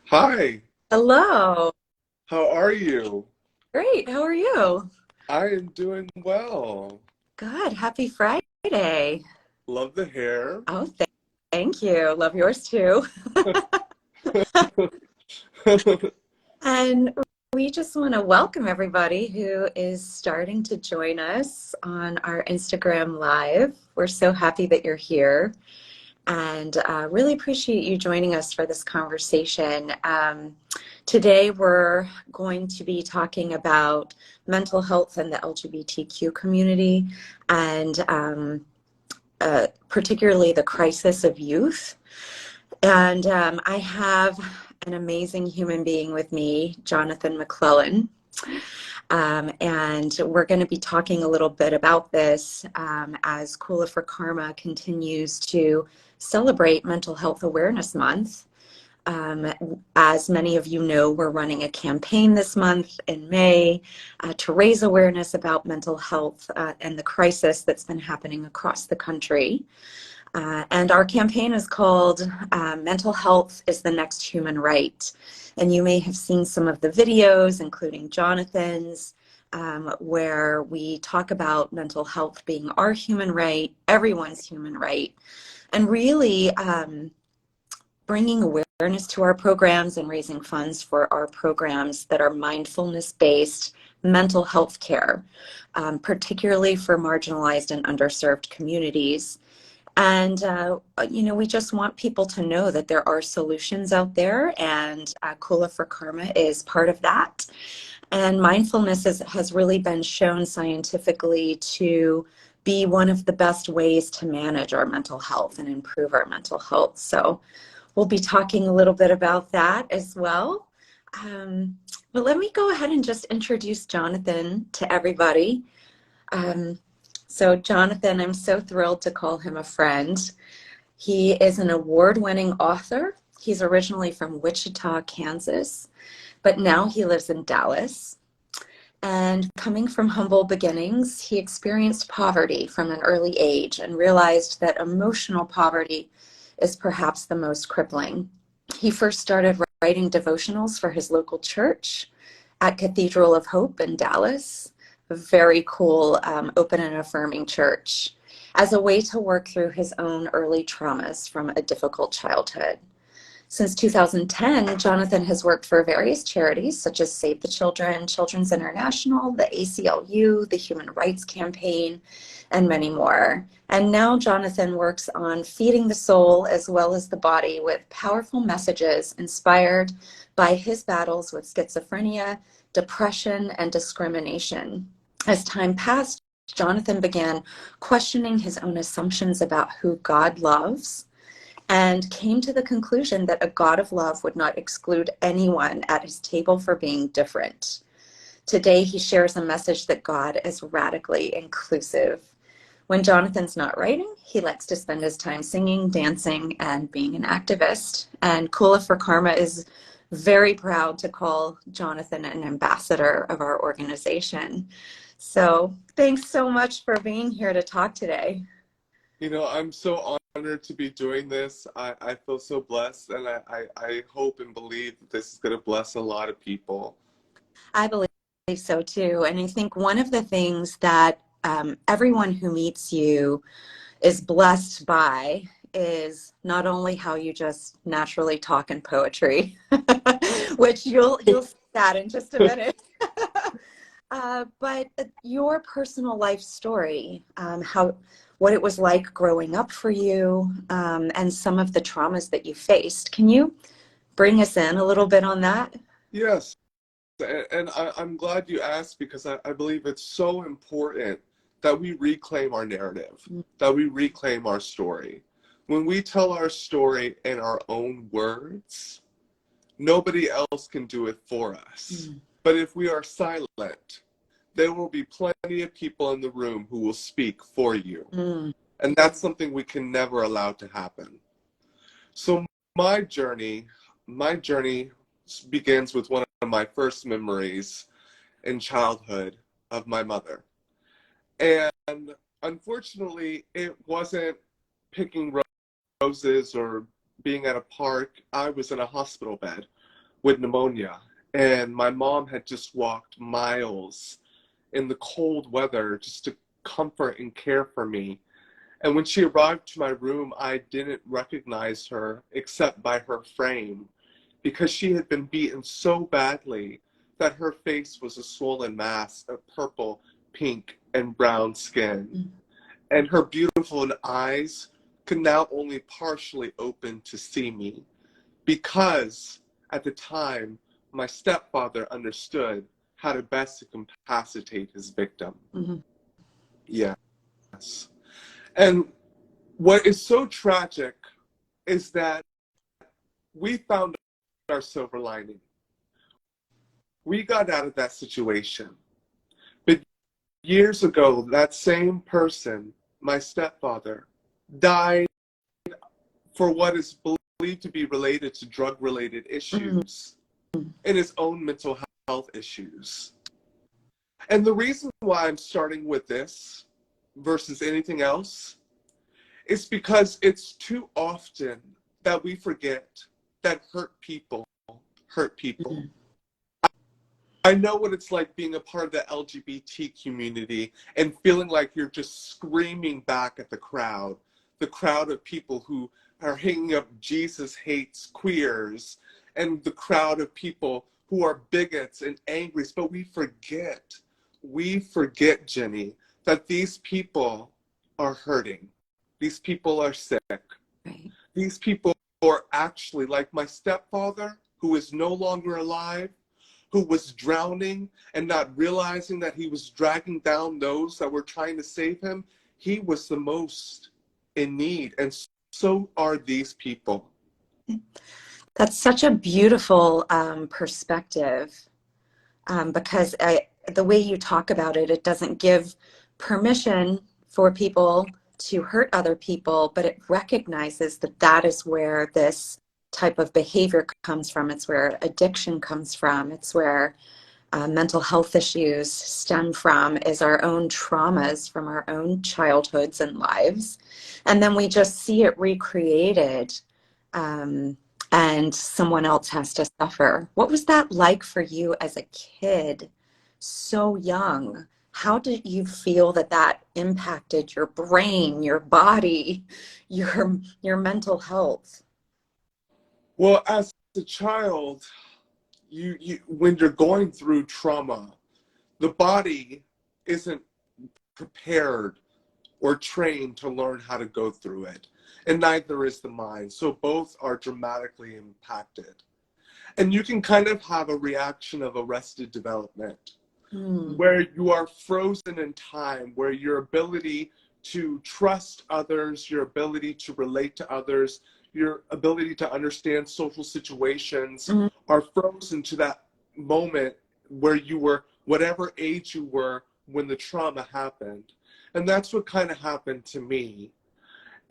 Hi, Hello. how are you? Great. How are you? I am doing well. Good. Happy Friday. Love the hair. Oh, thank you. Love yours too. And we just want to welcome everybody who is starting to join us on our Instagram Live. We're so happy that you're here and really appreciate you joining us for this conversation. Today, we're going to be talking about mental health and the LGBTQ community and particularly the crisis of youth. And I have an amazing human being with me, Jonathan McClellan. And we're going to be talking a little bit about this as Kula for Karma continues to celebrate Mental Health Awareness Month. Um, as many of you know, we're running a campaign this month in May to raise awareness about mental health and the crisis that's been happening across the country. And our campaign is called Mental Health is the Next Human Right. And you may have seen some of the videos, including Jonathan's, where we talk about mental health being our human right, everyone's human right, and really bringing awareness to our programs and raising funds for our programs that are mindfulness-based mental health care, particularly for marginalized and underserved communities. And, we just want people to know that there are solutions out there, and Kula for Karma is part of that. And mindfulness has really been shown scientifically to be one of the best ways to manage our mental health and improve our mental health. So we'll be talking a little bit about that as well. Um, but let me go ahead and just introduce Jonathan to everybody. Um, so Jonathan, I'm so thrilled to call him a friend. He is an award-winning author. He's originally from Wichita, Kansas, but now he lives in Dallas. And coming from humble beginnings, he experienced poverty from an early age and realized that emotional poverty is perhaps the most crippling. He first started writing devotionals for his local church at Cathedral of Hope in Dallas, a very cool, open and affirming church, as a way to work through his own early traumas from a difficult childhood. Since 2010, Jonathan has worked for various charities such as Save the Children, Children's International, the ACLU, the Human Rights Campaign, and many more. And now Jonathan works on feeding the soul as well as the body with powerful messages inspired by his battles with schizophrenia, depression, and discrimination. As time passed, Jonathan began questioning his own assumptions about who God loves and came to the conclusion that a God of love would not exclude anyone at his table for being different. Today, he shares a message that God is radically inclusive. When Jonathan's not writing, he likes to spend his time singing, dancing, and being an activist. And Kula for Karma is very proud to call Jonathan an ambassador of our organization. So thanks so much for being here to talk today. I'm so honored to be doing this. I feel so blessed, and I hope and believe that this is going to bless a lot of people. I believe so too. And I think one of the things that everyone who meets you is blessed by is not only how you just naturally talk in poetry, which you'll see that in just a minute, but your personal life story, what it was like growing up for you, and some of the traumas that you faced. Can you bring us in a little bit on that? Yes, and I'm glad you asked because I believe it's so important that we reclaim our narrative, that we reclaim our story. When we tell our story in our own words, nobody else can do it for us. Mm. But if we are silent, there will be plenty of people in the room who will speak for you. Mm. And that's something we can never allow to happen. So my journey, my journey begins with one of my first memories in childhood of my mother. And unfortunately, it wasn't picking roses or being at a park. I was in a hospital bed with pneumonia. And my mom had just walked miles in the cold weather just to comfort and care for me. And when she arrived to my room, I didn't recognize her except by her frame because she had been beaten so badly that her face was a swollen mass of purple, pink, and brown skin. And her beautiful eyes could now only partially open to see me because at the time my stepfather understood how to best incapacitate his victim. Mm-hmm. Yes. And what is so tragic is that we found our silver lining. We got out of that situation. But years ago, that same person, my stepfather, died for what is believed to be related to drug-related issues and his own mental health issues. And the reason why I'm starting with this versus anything else is because it's too often that we forget that hurt people hurt people. I know what it's like being a part of the LGBT community and feeling like you're just screaming back at the crowd of people who are hanging up Jesus hates queers, and the crowd of people who are bigots and angry. But we forget, Jenny, that these people are hurting. These people are sick. Right. These people are actually like my stepfather, who is no longer alive, who was drowning and not realizing that he was dragging down those that were trying to save him. He was the most in need, and so are these people. That's such a beautiful perspective, because the way you talk about it, it doesn't give permission for people to hurt other people, but it recognizes that that is where this type of behavior comes from. It's where addiction comes from. It's where mental health issues stem from, is our own traumas from our own childhoods and lives. And then we just see it recreated, and someone else has to suffer. What was that like for you as a kid, so young? How did you feel that that impacted your brain, your body, your mental health? Well, as a child, you when you're going through trauma, the body isn't prepared or trained to learn how to go through it, and neither is the mind. So both are dramatically impacted. And you can kind of have a reaction of arrested development, where you are frozen in time, where your ability to trust others, your ability to relate to others, your ability to understand social situations are frozen to that moment where you were, whatever age you were when the trauma happened. And that's what kind of happened to me.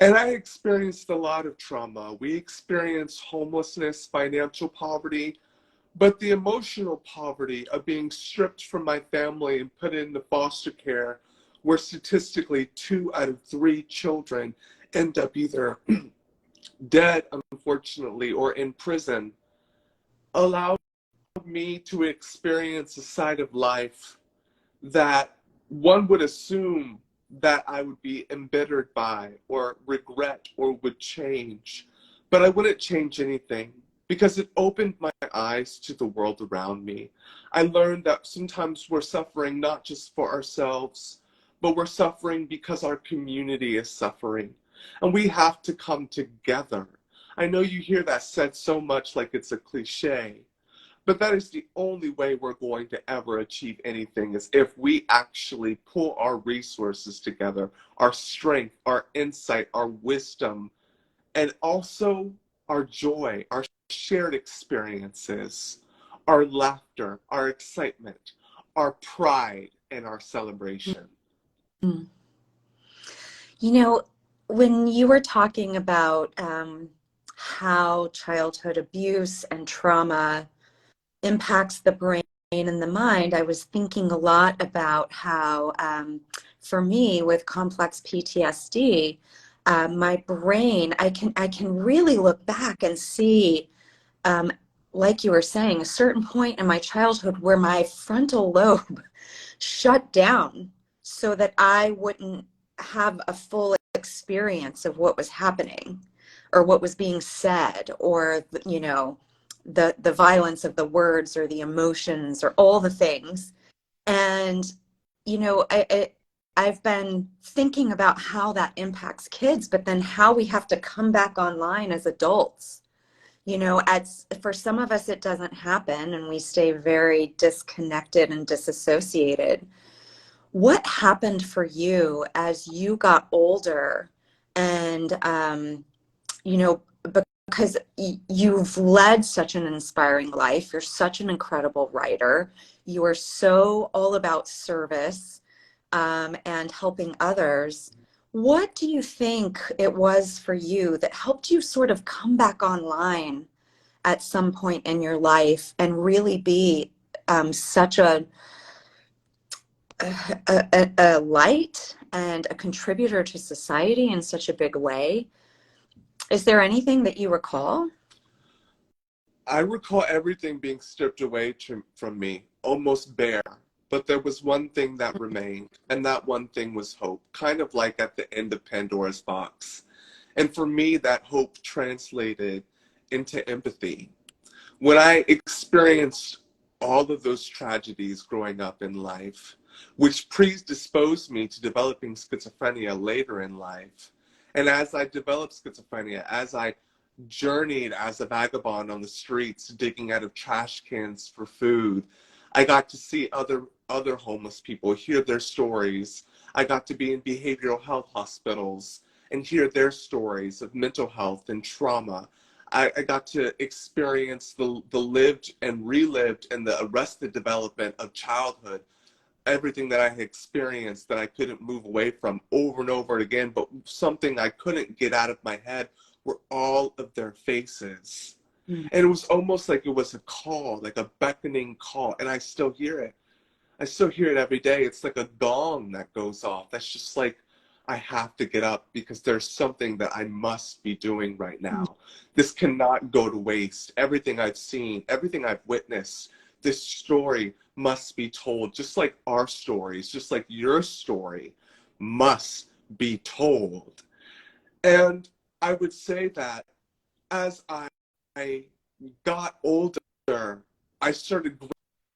And I experienced a lot of trauma. We experienced homelessness, financial poverty, but the emotional poverty of being stripped from my family and put into foster care, where statistically 2 out of 3 children end up either dead, unfortunately, or in prison, allowed me to experience a side of life that one would assume that I would be embittered by or regret or would change. But I wouldn't change anything because it opened my eyes to the world around me. I learned that sometimes we're suffering not just for ourselves, but we're suffering because our community is suffering. And we have to come together. I know you hear that said so much like it's a cliche, but that is the only way we're going to ever achieve anything, is if we actually pull our resources together, our strength, our insight, our wisdom, and also our joy, our shared experiences, our laughter, our excitement, our pride, and our celebration. Mm. You know, when you were talking about how childhood abuse and trauma impacts the brain and the mind, I was thinking a lot about how, for me, with complex PTSD, my brain, I can really look back and see like you were saying, a certain point in my childhood where my frontal lobe shut down so that I wouldn't have a full experience of what was happening or what was being said, or, you know, the violence of the words or the emotions or all the things. And, you know, I've been thinking about how that impacts kids, but then how we have to come back online as adults. You know, for some of us, it doesn't happen and we stay very disconnected and disassociated. What happened for you as you got older and, you know, because you've led such an inspiring life. You're such an incredible writer. You are so all about service, and helping others. What do you think it was for you that helped you sort of come back online at some point in your life and really be, such a light and a contributor to society in such a big way? Is there anything that you recall? I recall everything being stripped away from me, almost bare. But there was one thing that remained, and that one thing was hope, kind of like at the end of Pandora's box. And for me, that hope translated into empathy. When I experienced all of those tragedies growing up in life, which predisposed me to developing schizophrenia later in life, and as I developed schizophrenia, as I journeyed as a vagabond on the streets, digging out of trash cans for food, I got to see other homeless people, hear their stories. I got to be in behavioral health hospitals and hear their stories of mental health and trauma. I got to experience the lived and relived and the arrested development of childhood, everything that I had experienced that I couldn't move away from over and over again, but something I couldn't get out of my head were all of their faces. Mm. And it was almost like it was a call, like a beckoning call, and I still hear it. I still hear it every day. It's like a gong that goes off. That's just like, I have to get up because there's something that I must be doing right now. This cannot go to waste. Everything I've seen, everything I've witnessed, this story must be told, just like our stories, just like your story must be told. And I would say that as I got older, I started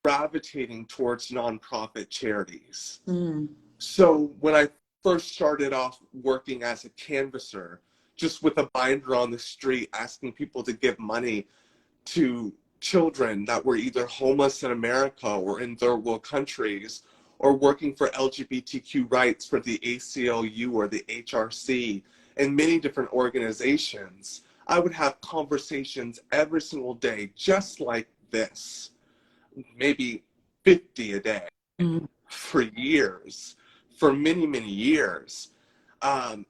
gravitating towards nonprofit charities. Mm. So when I first started off working as a canvasser, just with a binder on the street asking people to give money to children that were either homeless in America or in third world countries, or working for LGBTQ rights for the ACLU or the HRC and many different organizations, I would have conversations every single day just like this, maybe 50 a day, Mm. for years, for many, many years. And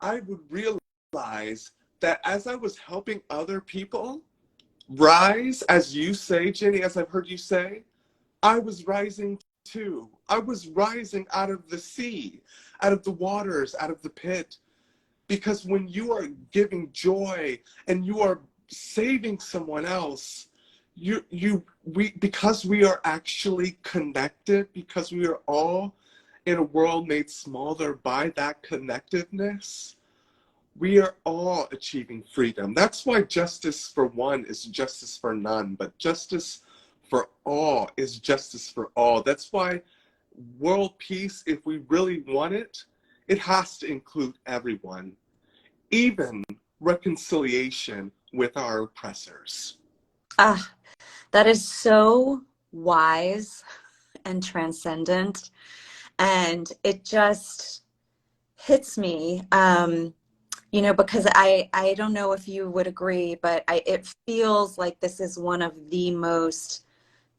I would realize that as I was helping other people rise, as you say, Jenny, as I've heard you say, I was rising too. I was rising out of the sea, out of the waters, out of the pit. Because when you are giving joy and you are saving someone else, because we are actually connected, because we are all in a world made smaller by that connectedness, we are all achieving freedom. That's why justice for one is justice for none, but justice for all is justice for all. That's why world peace, if we really want it, it has to include everyone, even reconciliation with our oppressors. Ah, that is so wise and transcendent. And it just hits me, you know, because I don't know if you would agree, but it feels like this is one of the most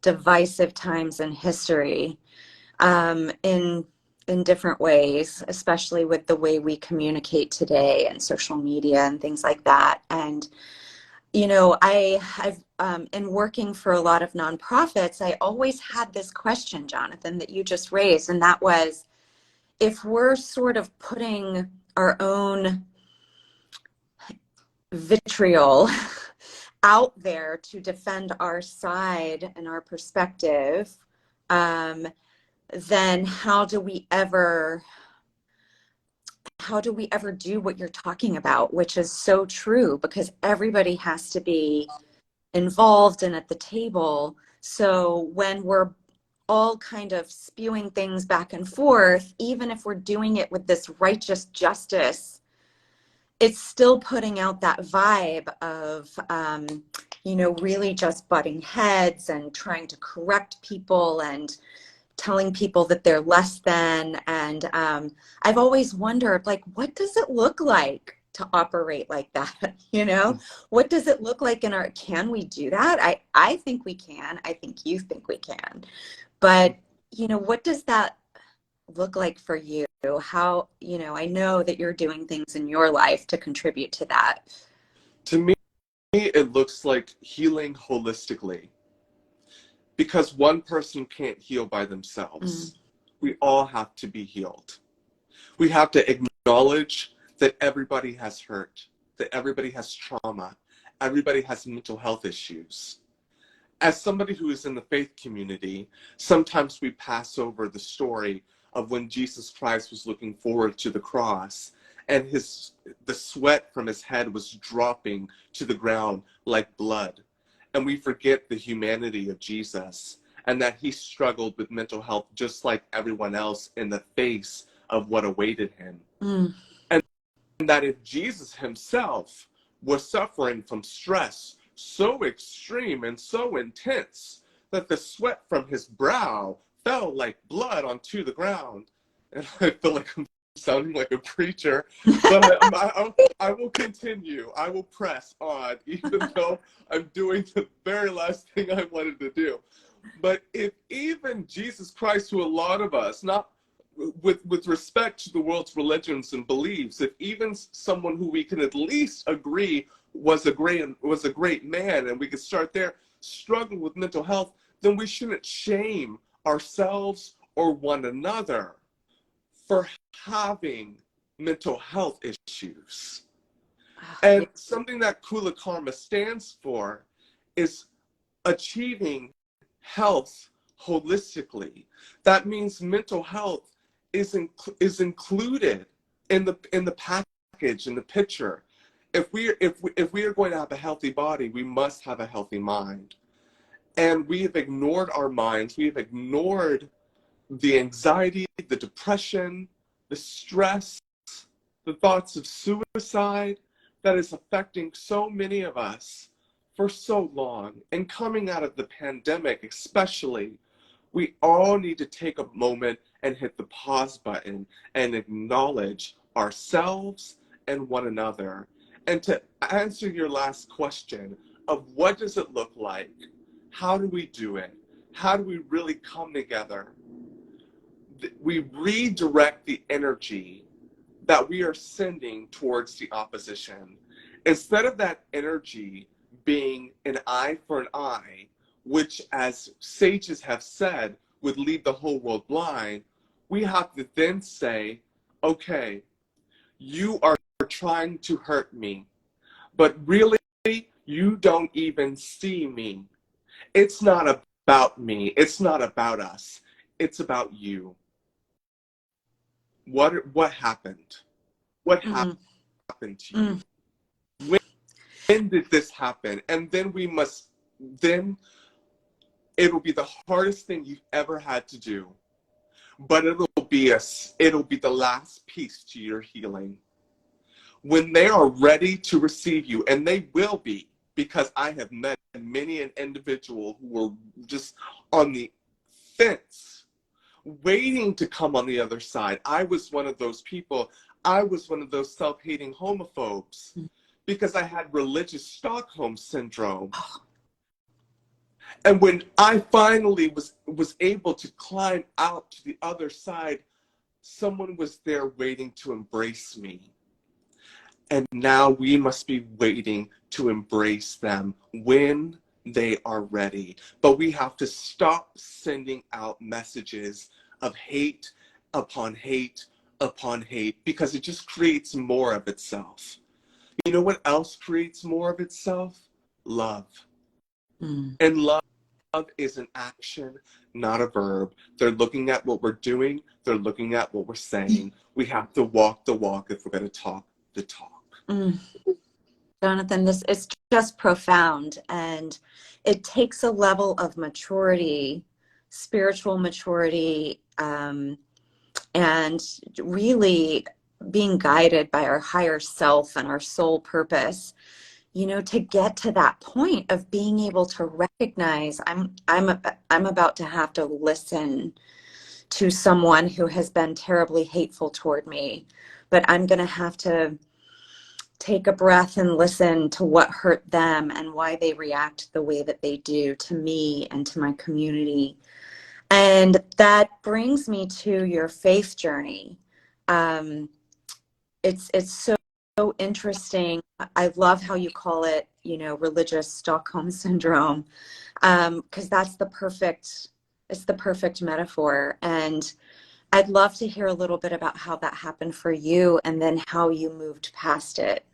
divisive times in history, in different ways, especially with the way we communicate today and social media and things like that. And you know, I've in working for a lot of nonprofits, I always had this question, Jonathan, that you just raised, and that was, if we're sort of putting our own vitriol out there to defend our side and our perspective, then how do we ever do what you're talking about, which is so true, because everybody has to be involved and at the table. So when we're all kind of spewing things back and forth, even if we're doing it with this righteous justice, it's still putting out that vibe of, really just butting heads and trying to correct people and telling people that they're less than. And I've always wondered, like, what does it look like to operate like that? What does it look like can we do that? I think we can. I think you think we can. But, what does that look like for you? How, I know that you're doing things in your life to contribute to that. To me, it looks like healing holistically, because one person can't heal by themselves. We all have to be healed. We have to acknowledge that everybody has hurt, that everybody has trauma, everybody has mental health issues. As somebody who is in the faith community, sometimes we pass over the story of when Jesus Christ was looking forward to the cross, and the sweat from his head was dropping to the ground like blood. And we forget the humanity of Jesus, and that he struggled with mental health just like everyone else in the face of what awaited him. And that if Jesus himself was suffering from stress so extreme and so intense that the sweat from his brow fell like blood onto the ground. And I feel like I'm sounding like a preacher, but I will continue. I will press on, even though I'm doing the very last thing I wanted to do. But if even Jesus Christ, who a lot of us, not with respect to the world's religions and beliefs, if even someone who we can at least agree was a great man, and we could start there, struggle with mental health, then we shouldn't shame ourselves or one another for having mental health issues. And something that Kula Karma stands for is achieving health holistically. That means mental health is included in the package, in the picture. If we are going to have a healthy body, we must have a healthy mind. And we have ignored our minds. We have ignored the anxiety, the depression, the stress, the thoughts of suicide that is affecting so many of us for so long. And coming out of the pandemic especially, we all need to take a moment and hit the pause button and acknowledge ourselves and one another. And to answer your last question of what does it look like? How do we do it? How do we really come together? We redirect the energy that we are sending towards the opposition. Instead of that energy being an eye for an eye, which, as sages have said, would leave the whole world blind, we have to then say, okay, you are trying to hurt me, but really, you don't even see me. It's not about me. It's not about us. It's about you. What happened? What happened to you? When did this happen? And then it'll be the hardest thing you've ever had to do, but it'll be the last piece to your healing. When they are ready to receive you, and they will be, because I have met many an individual who were just on the fence, waiting to come on the other side. I was one of those people. I was one of those self-hating homophobes because I had religious Stockholm syndrome. And when I finally was able to climb out to the other side, someone was there waiting to embrace me. And now we must be waiting to embrace them when they are ready. But we have to stop sending out messages of hate upon hate upon hate, because it just creates more of itself. You know what else creates more of itself? love. Mm. And love is an action, not a verb. They're looking at what we're doing, they're looking at what we're saying. We have to walk the walk if we're going to talk the talk. Mm. Jonathan, this is just profound, and it takes a level of maturity, spiritual maturity, and really being guided by our higher self and our soul purpose, to get to that point of being able to recognize I'm about to have to listen to someone who has been terribly hateful toward me, but I'm going to have to take a breath and listen to what hurt them and why they react the way that they do to me and to my community. And that brings me to your faith journey. It's so interesting. I love how you call it, religious Stockholm syndrome, because it's the perfect metaphor. And I'd love to hear a little bit about how that happened for you and then how you moved past it.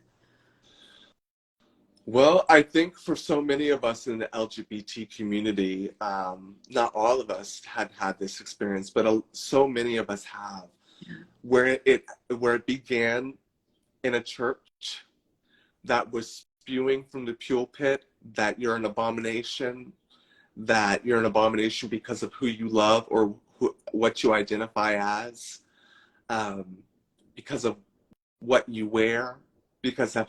Well, I think for so many of us in the LGBT community, not all of us had had this experience, but so many of us have, where it began in a church that was spewing from the pulpit that you're an abomination, because of who you love or what you identify as, because of what you wear, because of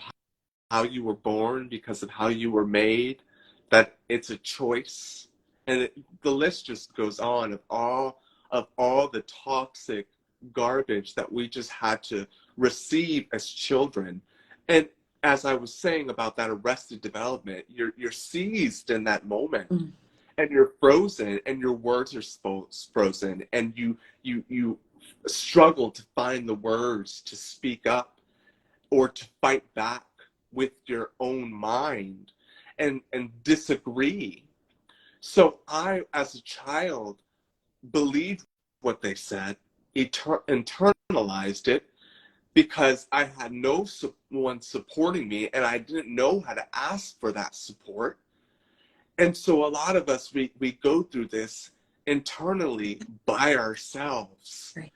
how you were born, because of how you were made, that it's a choice. And the list just goes on of all the toxic garbage that we just had to receive as children. And as I was saying about that arrested development, you're seized in that moment. Mm. And you're frozen, and your words are frozen, and you struggle to find the words to speak up or to fight back with your own mind and disagree. So I, as a child, believed what they said, internalized it, because I had no one supporting me, and I didn't know how to ask for that support. And so a lot of us, we go through this internally by ourselves. Right.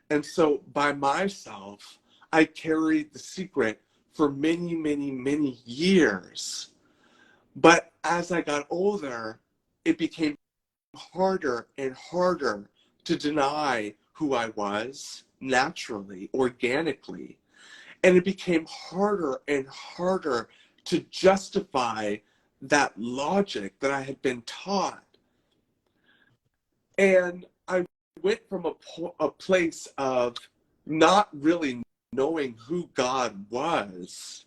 And so by myself, I carried the secret for many, many, many years. But as I got older, it became harder and harder to deny who I was naturally, organically. And it became harder and harder to justify that logic that I had been taught. And I went from a place of not really knowing who God was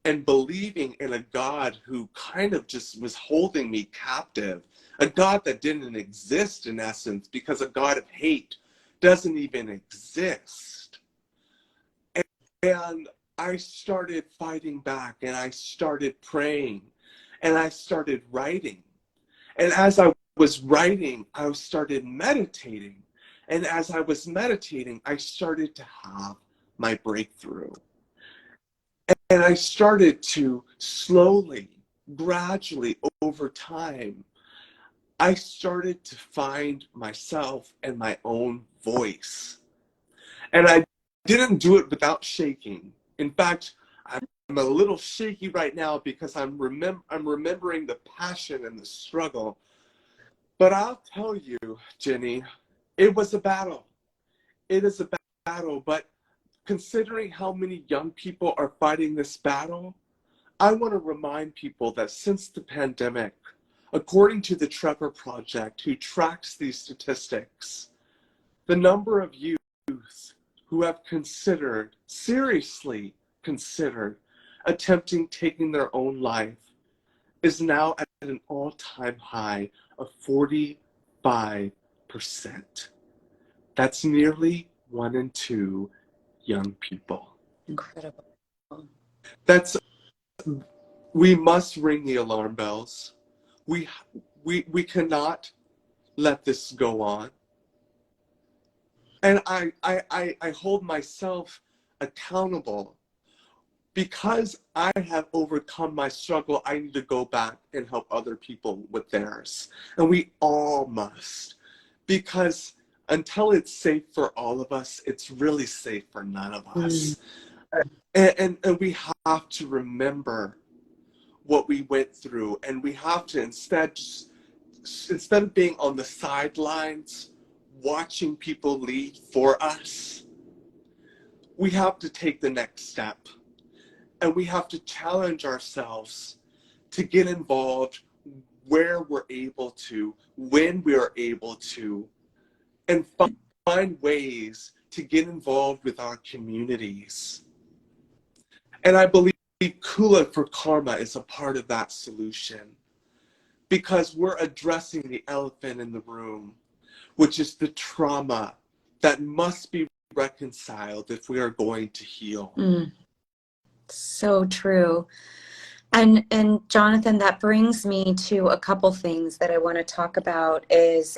and believing in a God who kind of just was holding me captive, a God that didn't exist in essence, because a God of hate doesn't even exist. And I started fighting back, and I started praying, and I started writing. And as I was writing, I started meditating. And as I was meditating, I started to have my breakthrough. And I started to slowly, gradually, over time, I started to find myself and my own voice. And I didn't do it without shaking. In fact, I'm a little shaky right now because I'm remembering the passion and the struggle. But I'll tell you, Jenny, it was a battle. It is a battle. But considering how many young people are fighting this battle, I want to remind people that since the pandemic, according to the Trevor Project, who tracks these statistics, the number of youth who have seriously considered, attempting taking their own life is now at an all-time high of 45%. That's nearly 1 in 2 young people. Incredible. That's We must ring the alarm bells. We cannot let this go on. And I hold myself accountable Because I have overcome my struggle, I need to go back and help other people with theirs. And we all must. Because until it's safe for all of us, it's really safe for none of Mm. us. And we have to remember what we went through, and we have to instead of being on the sidelines watching people lead for us, we have to take the next step, and we have to challenge ourselves to get involved where we're able to, when we are able to, and find ways to get involved with our communities. And I believe Kula for Karma is a part of that solution, because we're addressing the elephant in the room, which is the trauma that must be reconciled if we are going to heal. Mm. So true. And Jonathan, that brings me to a couple things that I want to talk about is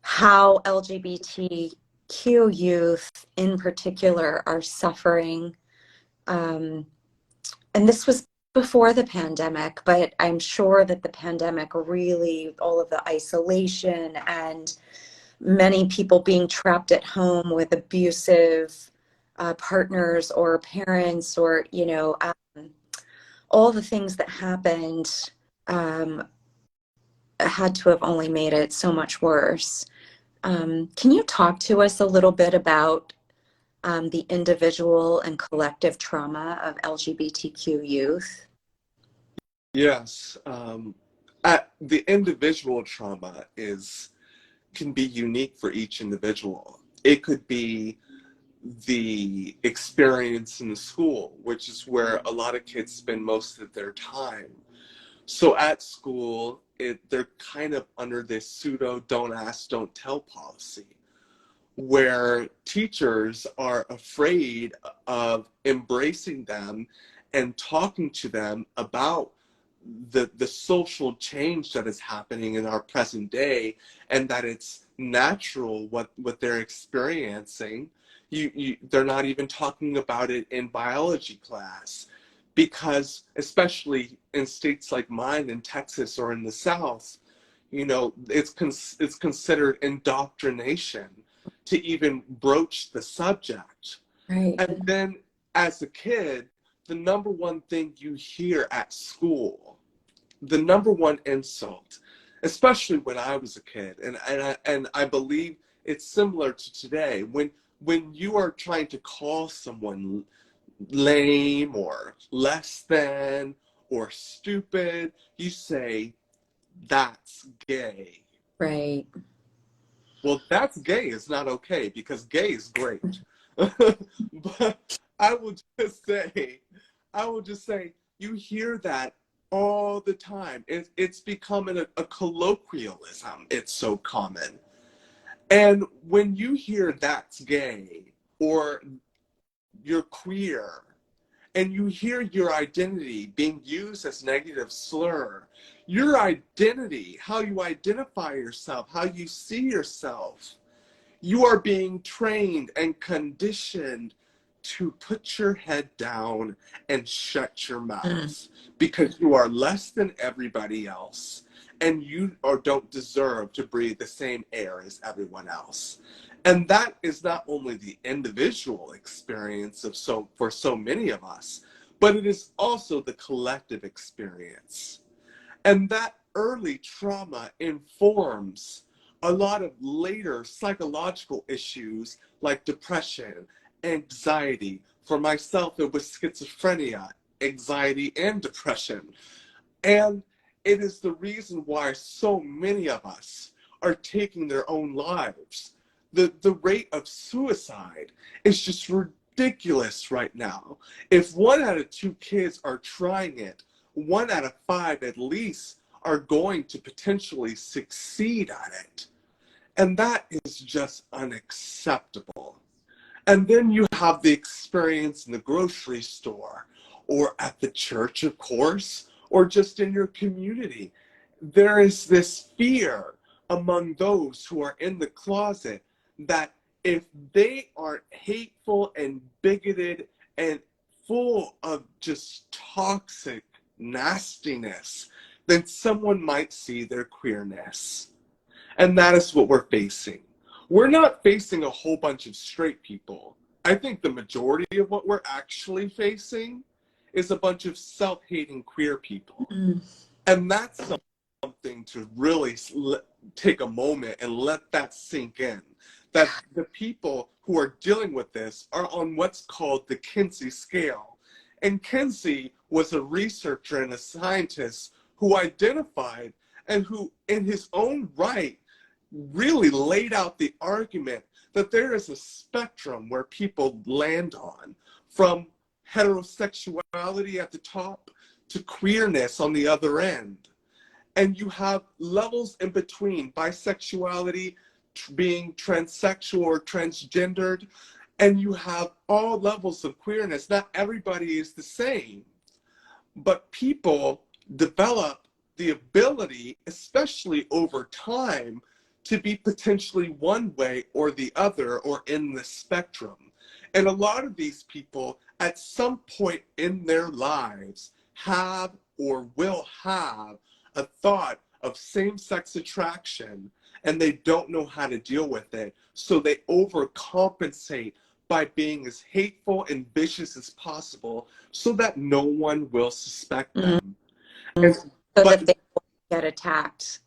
how LGBTQ youth in particular are suffering. And this was before the pandemic, but I'm sure that the pandemic really, all of the isolation and many people being trapped at home with abusive partners or parents, or, you know, all the things that happened um, had to have only made it so much worse. Can you talk to us a little bit about the individual and collective trauma of LGBTQ youth? Yes, the individual trauma can be unique for each individual. It could be the experience in the school, which is where a lot of kids spend most of their time. So at school, they're kind of under this pseudo don't ask, don't tell policy, where teachers are afraid of embracing them and talking to them about the social change that is happening in our present day, and that it's natural what they're experiencing. They're not even talking about it in biology class, because especially in states like mine in Texas or in the South, you know, it's considered indoctrination to even broach the subject. Right. And then as a kid, the number one thing you hear at school, the number one insult, especially when I was a kid, and I believe it's similar to today, when you are trying to call someone lame or less than or stupid, you say, that's gay. Right. Well, that's gay is not okay, because gay is great. But I will just say, you hear that all the time. It's becoming a colloquialism. It's so common. And when you hear that's gay or you're queer, and you hear your identity being used as negative slur, your identity, how you identify yourself, how you see yourself, you are being trained and conditioned to put your head down and shut your Mm. mouth, because you are less than everybody else, and you or don't deserve to breathe the same air as everyone else. And that is not only the individual experience for so many of us, but it is also the collective experience. And that early trauma informs a lot of later psychological issues like depression, anxiety. For myself, it was schizophrenia, anxiety, and depression. And it is the reason why so many of us are taking their own lives. The rate of suicide is just ridiculous right now. If 1 out of 2 kids are trying it, 1 out of 5 at least are going to potentially succeed at it. And that is just unacceptable. And then you have the experience in the grocery store or at the church, of course, or just in your community. There is this fear among those who are in the closet that if they aren't hateful and bigoted and full of just toxic nastiness, then someone might see their queerness. And that is what we're facing. We're not facing a whole bunch of straight people. I think the majority of what we're actually facing is a bunch of self-hating queer people. Mm. And that's something to really take a moment and let that sink in. That the people who are dealing with this are on what's called the Kinsey scale. And Kinsey was a researcher and a scientist who identified and who, in his own right, really laid out the argument that there is a spectrum where people land on, from heterosexuality at the top to queerness on the other end. And you have levels in between, bisexuality, being transsexual or transgendered, and you have all levels of queerness. Not everybody is the same, but people develop the ability, especially over time, to be potentially one way or the other, or in the spectrum. And a lot of these people at some point in their lives have or will have a thought of same-sex attraction, and they don't know how to deal with it. So they overcompensate by being as hateful and vicious as possible so that no one will suspect them. And, So but that they won't get attacked.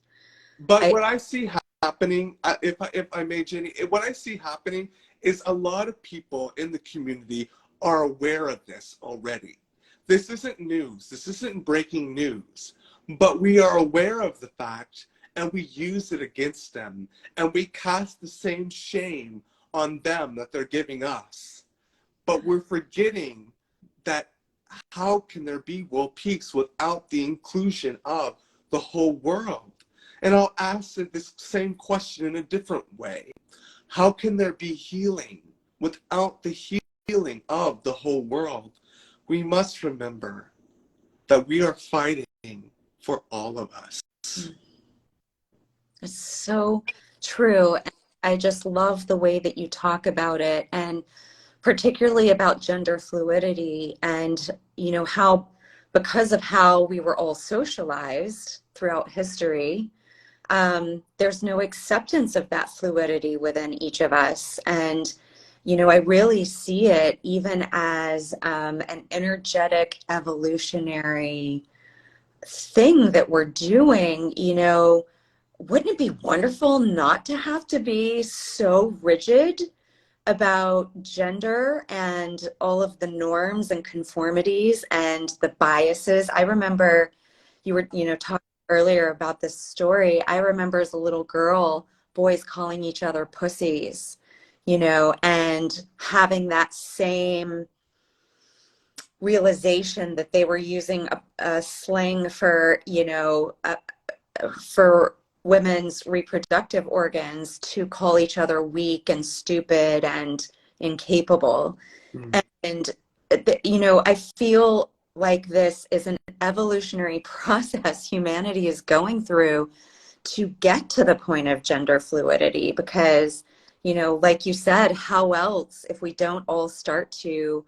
what I see happening, if I may, Jenny, what I see happening is a lot of people in the community are aware of this already. This isn't news. This isn't breaking news. But we are aware of the fact, and we use it against them, and we cast the same shame on them that they're giving us. But we're forgetting that how can there be world peace without the inclusion of the whole world? And I'll ask this same question in a different way. How can there be healing without the healing of the whole world? We must remember that we are fighting for all of us. It's so true. And I just love the way that you talk about it, and particularly about gender fluidity, and how, because of how we were all socialized throughout history, there's no acceptance of that fluidity within each of us. And I really see it even as an energetic evolutionary thing that we're doing. Wouldn't it be wonderful not to have to be so rigid about gender and all of the norms and conformities and the biases? I remember you were, talking earlier about this story. I remember as a little girl, boys calling each other pussies, and having that same realization that they were using a slang for, for women's reproductive organs to call each other weak and stupid and incapable. Mm. And, I feel like this is an evolutionary process humanity is going through to get to the point of gender fluidity, because, like you said, how else, if we don't all start to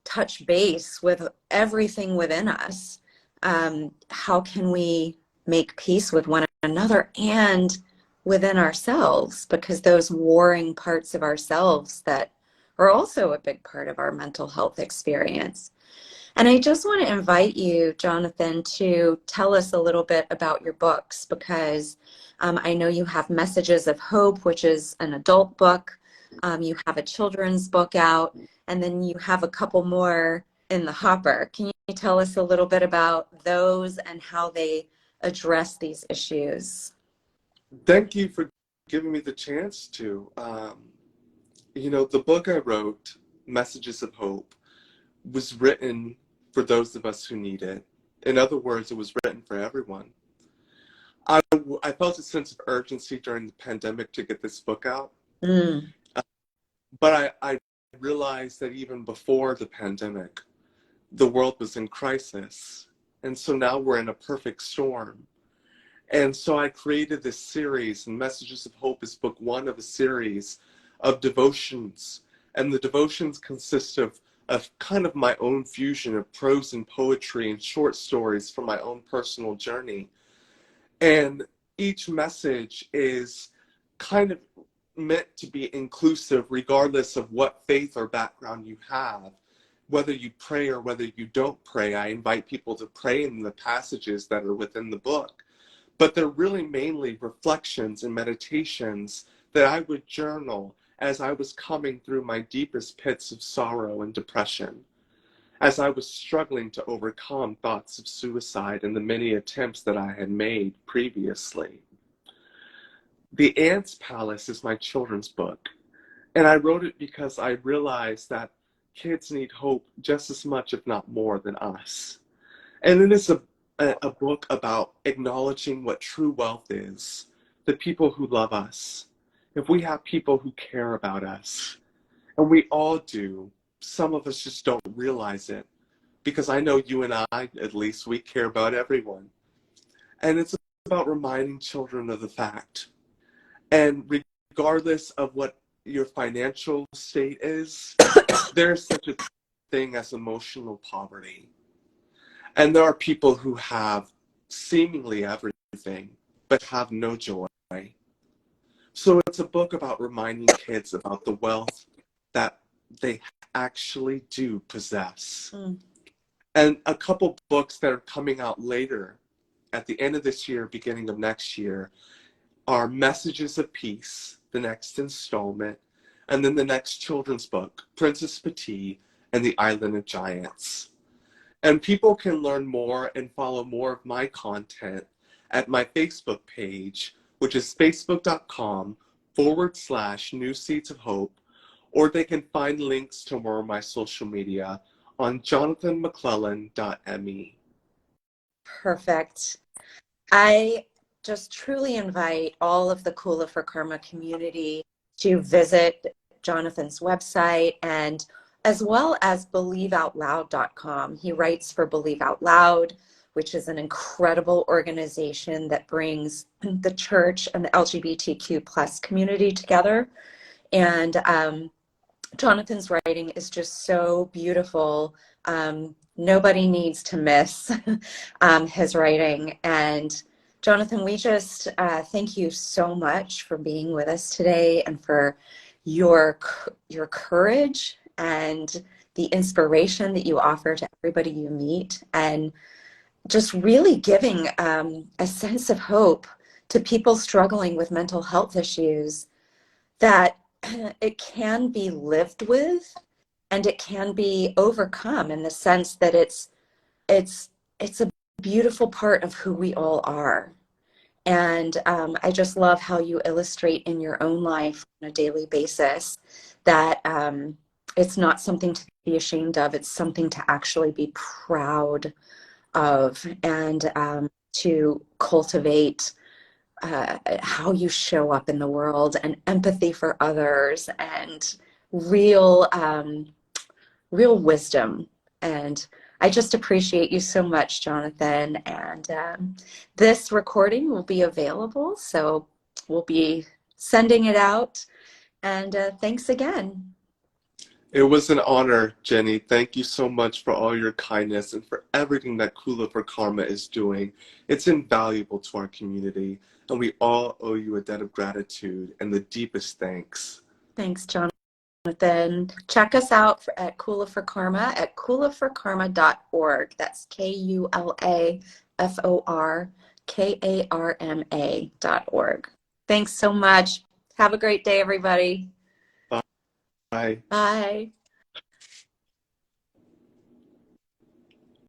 touch base with everything within us, how can we make peace with one another and within ourselves? Because those warring parts of ourselves that are also a big part of our mental health experience. And I just want to invite you, Jonathan, to tell us a little bit about your books, because I know you have Messages of Hope, which is an adult book. You have a children's book out, and then you have a couple more in the hopper. Can you tell us a little bit about those and how they address these issues? Thank you for giving me the chance to. The book I wrote, Messages of Hope, was written for those of us who need it. In other words, it was written for everyone. I felt a sense of urgency during the pandemic to get this book out. Mm. But I realized that even before the pandemic, the world was in crisis. And so now we're in a perfect storm. And so I created this series, and Messages of Hope is book one of a series of devotions. And the devotions consist of a kind of my own fusion of prose and poetry and short stories from my own personal journey. And each message is kind of meant to be inclusive regardless of what faith or background you have. Whether you pray or whether you don't pray, I invite people to pray in the passages that are within the book. But they're really mainly reflections and meditations that I would journal as I was coming through my deepest pits of sorrow and depression, as I was struggling to overcome thoughts of suicide and the many attempts that I had made previously. The Ants Palace is my children's book, and I wrote it because I realized that kids need hope just as much, if not more, than us. And it is a book about acknowledging what true wealth is, the people who love us. If we have people who care about us, and we all do, some of us just don't realize it, because I know you and I, at least, we care about everyone. And it's about reminding children of the fact. And regardless of what your financial state is, there's such a thing as emotional poverty. And there are people who have seemingly everything, but have no joy. So it's a book about reminding kids about the wealth that they actually do possess. And a couple books that are coming out later, at the end of this year, beginning of next year, are Messages of Peace, the next installment, and then the next children's book, Princess Petite and the Island of Giants. And people can learn more and follow more of my content at my Facebook page, which is facebook.com/New Seeds of Hope, or they can find links to more of my social media on jonathanmcclellan.me. Perfect. I just truly invite all of the Kula for Karma community to visit Jonathan's website, and as well as believeoutloud.com. He writes for Believe Out Loud, which is an incredible organization that brings the church and the LGBTQ plus community together. And Jonathan's writing is just so beautiful. Nobody needs to miss his writing. And Jonathan, we just thank you so much for being with us today, and for your courage and the inspiration that you offer to everybody you meet, and just really giving a sense of hope to people struggling with mental health issues, that it can be lived with and it can be overcome, in the sense that it's a beautiful part of who we all are. And I just love how you illustrate in your own life on a daily basis that it's not something to be ashamed of, it's something to actually be proud of, and to cultivate how you show up in the world, and empathy for others, and real wisdom. And I just appreciate you so much, Jonathan. And this recording will be available, so we'll be sending it out. And thanks again. It was an honor, Jenny. Thank you so much for all your kindness and for everything that Kula for Karma is doing. It's invaluable to our community, and we all owe you a debt of gratitude and the deepest thanks. Thanks, Jonathan. Check us out at Kula for Karma at kulaforkarma.org. That's KULAFORKARMA.org. Thanks so much. Have a great day, everybody. Bye. Bye.